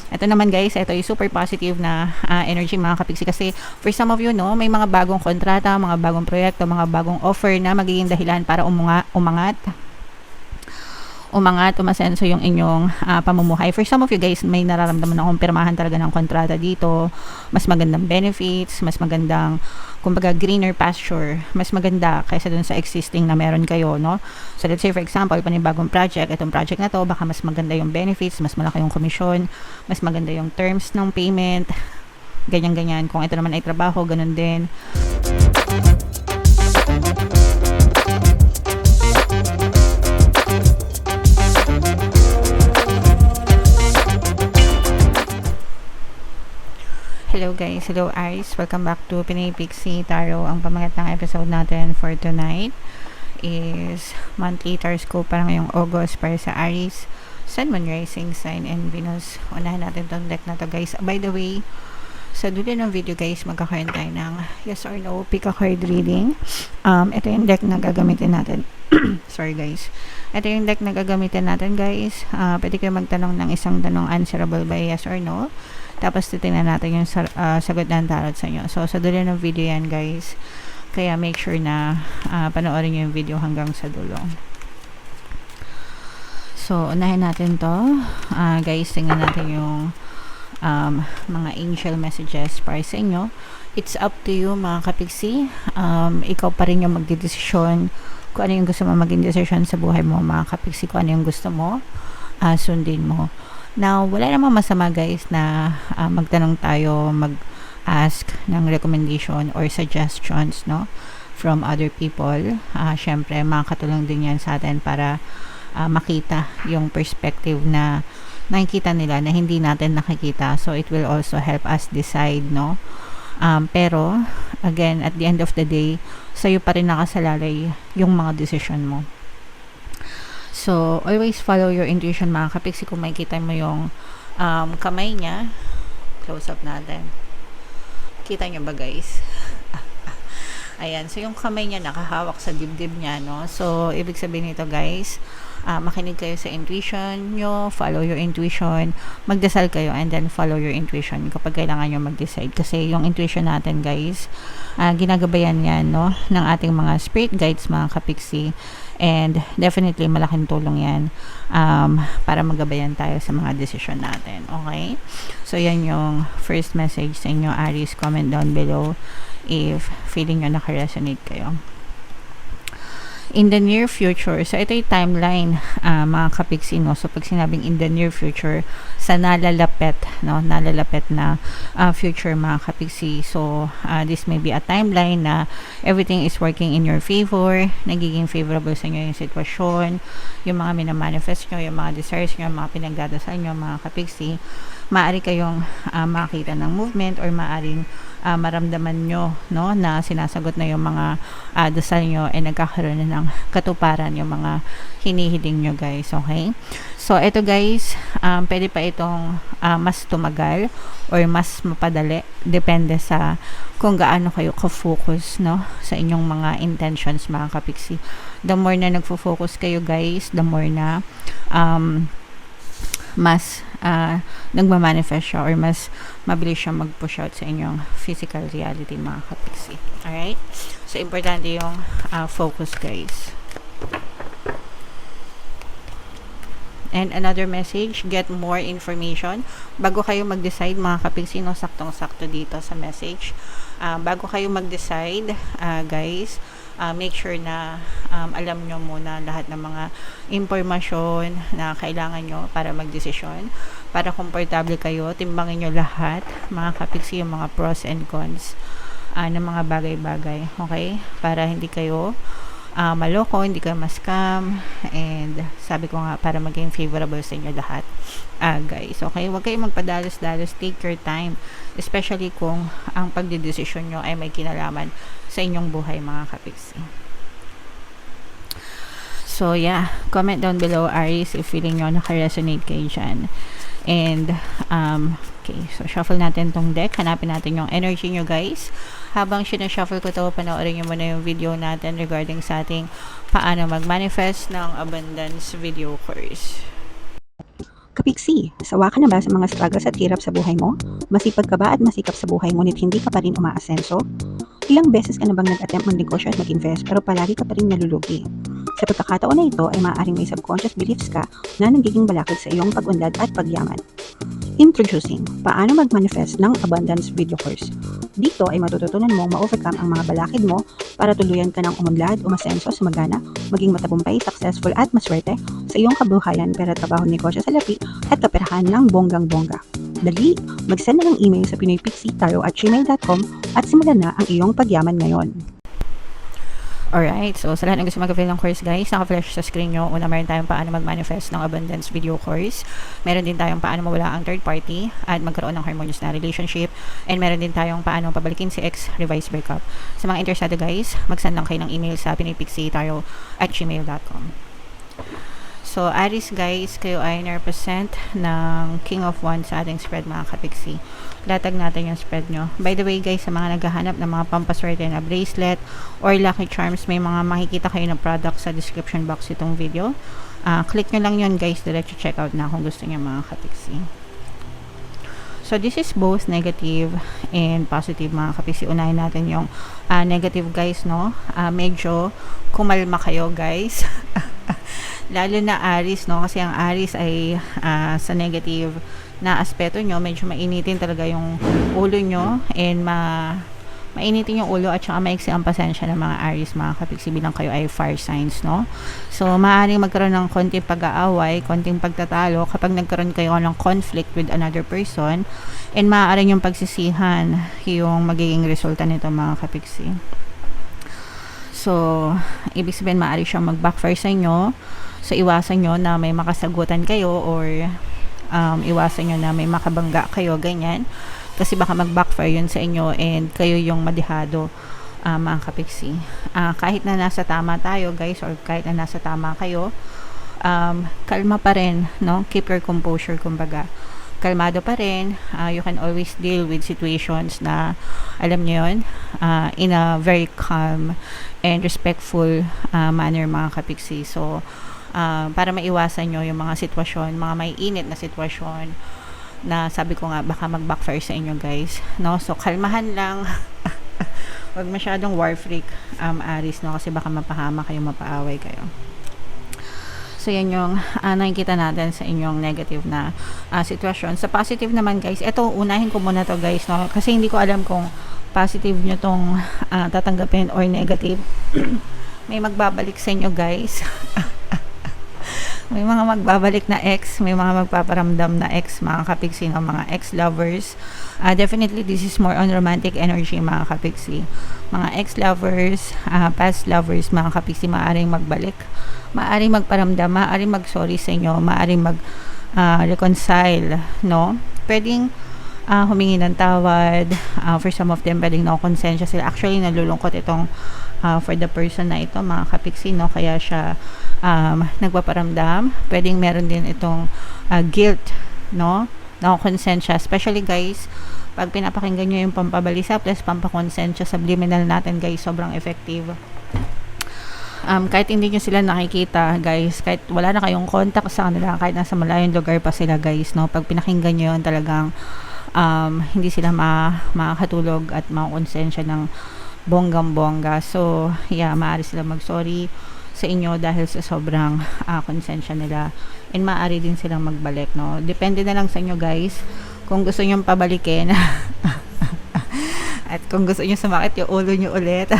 Ito naman guys, ito yung super positive na energy mga kapiksi, kasi for some of you, no, may mga bagong kontrata, mga bagong proyekto, mga bagong offer na magiging dahilan para umasenso yung inyong pamumuhay. For some of you guys, may nararamdaman na kumpirmahan talaga ng kontrata dito, mas magandang benefits, mas magandang, kumbaga, greener pasture, mas maganda kaysa dun sa existing na meron kayo, no? So let's say for example, panibagong project, itong project na to, baka mas maganda yung benefits, mas malaki yung komisyon, mas maganda yung terms ng payment, ganyan-ganyan. Kung ito naman ay trabaho, ganun din. Hello guys, hello Aries, welcome back to Pinay Pixie Tarot. Ang pamagat ng episode natin for tonight is monthly horoscope para ngayong August para sa Aries, Sun, Moon, Rising Sign, and Venus. Unahin natin tong deck na to guys. By the way, sa dulo ng video guys, magkakaroon tayo ng yes or no pick a card reading. Ito yung deck na gagamitin natin. Sorry guys. Ito yung deck na gagamitin natin guys. Pwede kayo magtanong ng isang tanong answerable by yes or no. Tapos titingnan natin yung sagot ng tarot sa inyo. So sa dulo ng video yan guys. Kaya make sure na panoorin nyo yung video hanggang sa dulo. So unahin natin to. Guys, tingnan natin yung mga angel messages para sa inyo. It's up to you mga kapiksi. Ikaw pa rin yung magdidesisyon kung ano yung gusto mo maging decision sa buhay mo mga kapiksi. Kung ano yung gusto mo, sundin mo. Now, wala namang masama guys na magtanong tayo, mag-ask ng recommendation or suggestions, no, from other people. Syempre, makakatulong din yan sa atin para makita yung perspective na nakikita nila na hindi natin nakikita. So, it will also help us decide, no. Pero, again, at the end of the day, sa'yo pa rin nakasalalay yung mga decision mo. So, always follow your intuition mga kapiksi. Kung makikita mo yung kamay niya, close up natin. Kita nyo ba guys? Ayan. So, yung kamay niya nakahawak sa dibdib niya, no? So, ibig sabihin nito guys, makinig kayo sa intuition nyo, follow your intuition, magdasal kayo, and then follow your intuition kapag kailangan nyo mag-decide. Kasi yung intuition natin guys, ginagabayan yan, no, ng ating mga spirit guides mga kapiksi. And definitely malaking tulong yan para magabayan tayo sa mga decision natin. Okay? So yan yung first message sa inyo Aries. Comment down below if feeling nyo naka-resonate kayo. In the near future, so ito yung timeline mga kapiksi, no? So pag sinabing in the near future, sa nalalapit, no, nalalapit na future mga kapiksi. So this may be a timeline na everything is working in your favor, nagiging favorable sa inyo yung sitwasyon, yung mga minamanifest nyo, yung mga desires nyo, yung mga pinagdadasal nyo mga kapiksi. Maaari kayong makita ng movement or maaring maramdaman nyo, no, na sinasagot na yung mga dasal nyo and nagkakaroon na ng katuparan yung mga hinihiling nyo guys. Okay? So ito guys, pwede pa itong mas tumagal or mas mapadali, depende sa kung gaano kayo ka-focus, no, sa inyong mga intentions mga kapiksi. The more na nagfo-focus kayo guys, the more na mas nagmamanifest siya or mas mabilis siya mag-push out sa inyong physical reality mga kapiksi. Alright? So, importante yung focus guys. And another message, get more information. Bago kayo mag-decide mga kapiksi, no, saktong-sakto dito sa message. Bago kayo mag-decide, guys, make sure na alam nyo muna lahat ng mga impormasyon na kailangan nyo para magdesisyon. Para komportable kayo, timbangin nyo lahat, mga kapiksi, yung mga pros and cons ng mga bagay-bagay. Okay? Para hindi kayo maloko, hindi kayo ma-scam, and sabi ko nga, para maging favorable sa inyo lahat. Guys, okay? Huwag kayong magpadalos-dalos, take your time, especially kung ang pagdedesisyon nyo ay may kinalaman sa inyong buhay mga kapiksi. So yeah, comment down below Aries if feeling nyo naka-resonate kayo dyan. And okay, so shuffle natin tong deck, hanapin natin yung energy nyo guys. Habang sinashuffle ko to, panoorin nyo muna yung video natin regarding sa ating paano mag-manifest ng abundance video course. Kapiksi, sawa ka na ba sa mga struggles at hirap sa buhay mo? Masipag ka ba at masikap sa buhay ngunit hindi ka pa rin umaasenso? Ilang beses ka na bang nag-attempt magnegosyo at mag-invest pero palagi ka pa rin nalulugi? Sa pagkakataon na ito ay maaaring may subconscious beliefs ka na nagiging balakid sa iyong pag-unlad at pagyaman. Introducing, paano mag-manifest ng abundance video course. Dito ay matututunan mong ma-overcome ang mga balakid mo para tuluyan ka ng umunlad, umasenso, sumagana, maging matagumpay, successful at maswerte sa iyong kabuhayan, pera, trabaho, negosyo sa lapi at kaperahan ng bonggang-bongga. Dali, mag-send na ng email sa pinoypixie@gmail.com at simulan na ang iyong pagyaman ngayon. Alright, so sa lahat ng gusto mag-avail ng course guys, naka-flash sa screen nyo. Una, meron tayong paano mag-manifest ng abundance video course. Meron din tayong paano mawala ang third party at magkaroon ng harmonious na relationship. And meron din tayong paano pabalikin si ex, revise breakup. Sa mga interesado guys, mag-send lang kayo ng email sa pinoypixie@gmail.com. So, Aries guys, kayo ay na-represent ng King of Wands sa ating spread mga kapiksi. Latag natin yung spread nyo. By the way guys, sa mga naghahanap ng mga pampaswerte na bracelet or lucky charms, may mga makikita kayo ng product sa description box itong video. Click nyo lang yun guys, diretso check out na kung gusto nyo mga kapiksi. So, this is both negative and positive mga kapiksi. Unahin natin yung negative guys, no? Medyo kumalma kayo guys. Lalo na Aries, no? Kasi ang Aries ay sa negative na aspeto nyo, medyo mainitin talaga yung ulo nyo and mainitin yung ulo at saka maiksi ang pasensya ng mga Aries, mga kapiksi, bilang kayo ay fire signs, no? So, maaaring magkaroon ng konting pag-aaway, konting pagtatalo kapag nagkaroon kayo ng conflict with another person, and maaaring yung pagsisihan yung magiging resulta nito mga kapiksi. So, ibig sabihin maaari siyang mag-backfire sa inyo. So, iwasan nyo na may makasagutan kayo or iwasan nyo na may makabangga kayo, ganyan. Kasi baka mag-backfire yun sa inyo and kayo yung madihado, mga kapiksi. Kahit na nasa tama tayo, guys, or kahit na nasa tama kayo, kalma pa rin, no? Keep your composure, kumbaga. Kalmado pa rin. You can always deal with situations na, alam nyo yun, in a very calm and respectful manner, mga kapiksi. So, para maiwasan nyo yung mga sitwasyon, mga may init na sitwasyon na sabi ko nga baka mag-backfire sa inyo guys, no? So kalmahan lang. Wag masyadong war freak, Aries, no? Kasi baka mapahama kayo, mapaaway kayo. So yan yung nakikita natin sa inyong negative na sitwasyon. Sa positive naman guys, eto unahin ko muna to guys, no? Kasi hindi ko alam kung positive nyo tong tatanggapin or negative. May magbabalik sa inyo guys. May mga magbabalik na ex, may mga magpaparamdam na ex, mga kapiksi, ng mga ex-lovers. Definitely, this is more on romantic energy, mga kapiksi. Mga ex-lovers, past lovers, mga kapiksi, maaaring magbalik. Maaaring magparamdam, maaaring mag-sorry sa inyo, maaaring mag-reconcile, no? Pwedeng humingi ng tawad. For some of them, pwedeng no-consensya sila. Actually, nalulungkot itong for the person na ito, mga kapiksi, no? Kaya siya nagpaparamdam. Pwedeng meron din itong guilt, no? No-consensya. Especially guys, pag pinapakinggan nyo yung pampabalisa plus pampakonsensya, subliminal natin guys, sobrang effective. Kahit hindi nyo sila nakikita guys, kahit wala na kayong contact sa kanila, kahit nasa malayong lugar pa sila guys, no? Pag pinakinggan nyo yun, talagang hindi sila makakatulog at makakonsensya ng bonggang-bongga. So, yeah, maaari sila mag-sorry sa inyo dahil sa sobrang konsensya nila, and maaari din silang magbalik, no? Depende na lang sa inyo guys kung gusto nyo pabalikin at kung gusto nyo sumakit yung ulo nyo ulit.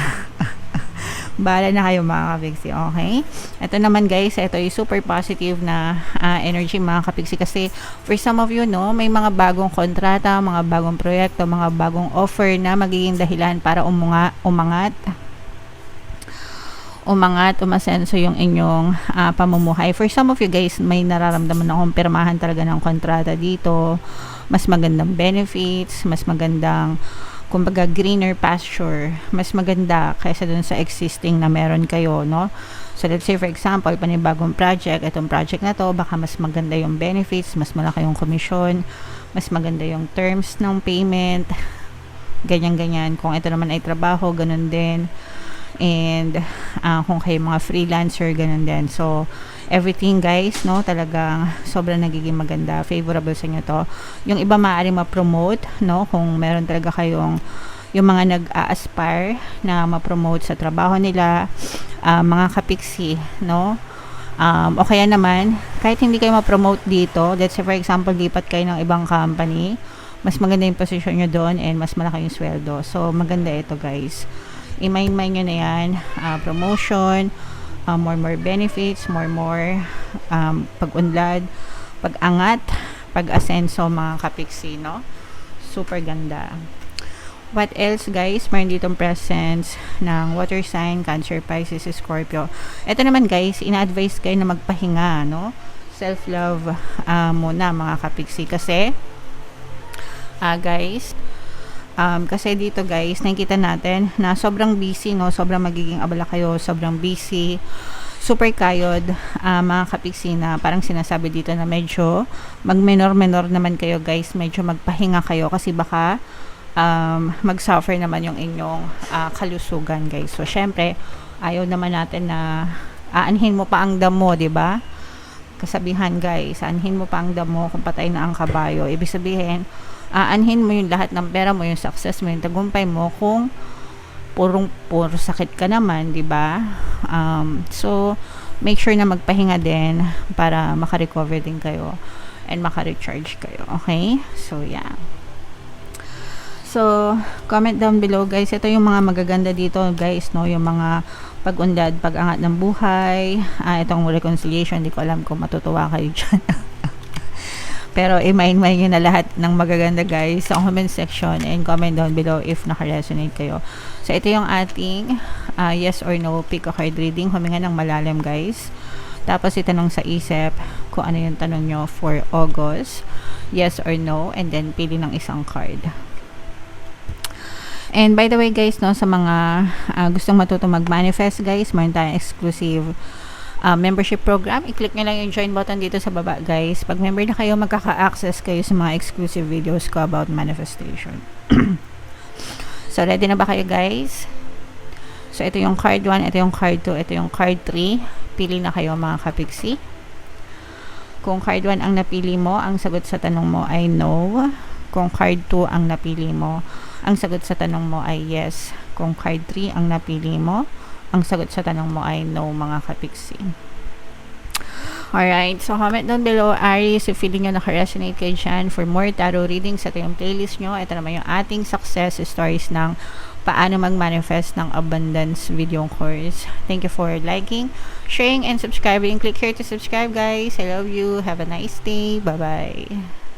Bahala na kayo mga kapiksi, okay? Ito naman guys, ito yung super positive na energy mga kapiksi, kasi for some of you, no, may mga bagong kontrata, mga bagong proyekto, mga bagong offer na magiging dahilan para umasenso yung inyong pamumuhay. For some of you guys, may nararamdaman na kumpirmahan talaga ng kontrata dito, mas magandang benefits, mas magandang, kumbaga, greener pasture, mas maganda kaysa dun sa existing na meron kayo, no? So, let's say, for example, panibagong project, itong project na to, baka mas maganda yung benefits, mas malaki yung commission, mas maganda yung terms ng payment, ganyan-ganyan. Kung ito naman ay trabaho, ganun din. And, kung kayo mga freelancer, ganun din. So, everything guys, no, talagang sobrang nagiging maganda, favorable sa inyo to. Yung iba maaari ma-promote, no, kung meron talaga kayong yung mga nag-a-aspire na ma-promote sa trabaho nila, mga kapiksi, no, o kaya naman kahit hindi kayo ma-promote dito, let's say for example lipat kayo ng ibang company, mas maganda yung position nyo doon and mas malaki yung sweldo. So maganda ito guys, i-mind nyo na yan, promotion, more benefits, more pag-unlad, pag-angat, pag-asenso mga kapiksi, no? Super ganda. What else guys? Meron ditong presence ng water sign, Cancer, Pisces, Scorpio. Ito naman guys, ina-advise kayo na magpahinga, no? Self-love muna mga kapiksi, kasi guys, kasi dito guys, nakikita natin na sobrang busy, no? Sobrang magiging abala kayo, sobrang busy, super kayod, mga kapiksi, na parang sinasabi dito na medyo mag-menor naman kayo guys, medyo magpahinga kayo kasi baka mag-suffer naman yung inyong kalusugan guys. So syempre, ayaw naman natin na aanhin mo pa ang damo, 'di ba? Kasabihan guys, aanhin mo pa ang damo kung patay na ang kabayo. Ibig sabihin, aanhin mo yung lahat ng pera mo, yung success mo, yung tagumpay mo kung puro sakit ka naman, 'di ba? So make sure na magpahinga din para maka-recover din kayo and maka-recharge kayo, okay? So yeah. So comment down below guys, ito yung mga magaganda dito guys, no, yung mga pag-unlad, pag-angat ng buhay, itong reconciliation, hindi ko alam kung matutuwa kayo dyan. Pero i-mind nyo na lahat ng magaganda guys sa comment section and comment down below if naka-resonate kayo. So ito yung ating yes or no pick a card reading, huminga ng malalim guys. Tapos itanong sa isip kung ano yung tanong nyo for August, yes or no, and then pili ng isang card. And by the way guys, no, sa mga gustong matuto mag-manifest guys, meron tayong exclusive membership program. I-click nyo lang yung join button dito sa baba guys. Pag member na kayo, magkaka-access kayo sa mga exclusive videos ko about manifestation. So ready na ba kayo guys? So ito yung card 1, ito yung card 2, ito yung card 3. Pili na kayo mga kapiksi. Kung card 1 ang napili mo, ang sagot sa tanong mo ay no. Kung card 2 ang napili mo, ang sagot sa tanong mo ay yes. Kung card 3 ang napili mo, ang sagot sa tanong mo ay no mga kapiksi. Alright, so comment down below Aries if feeling nyo naka-resonate kayo dyan. For more tarot readings, ito yung playlist nyo. Ito naman yung ating success stories ng paano mag-manifest ng abundance video course. Thank you for liking, sharing, and subscribing. Click here to subscribe guys. I love you. Have a nice day. Bye-bye.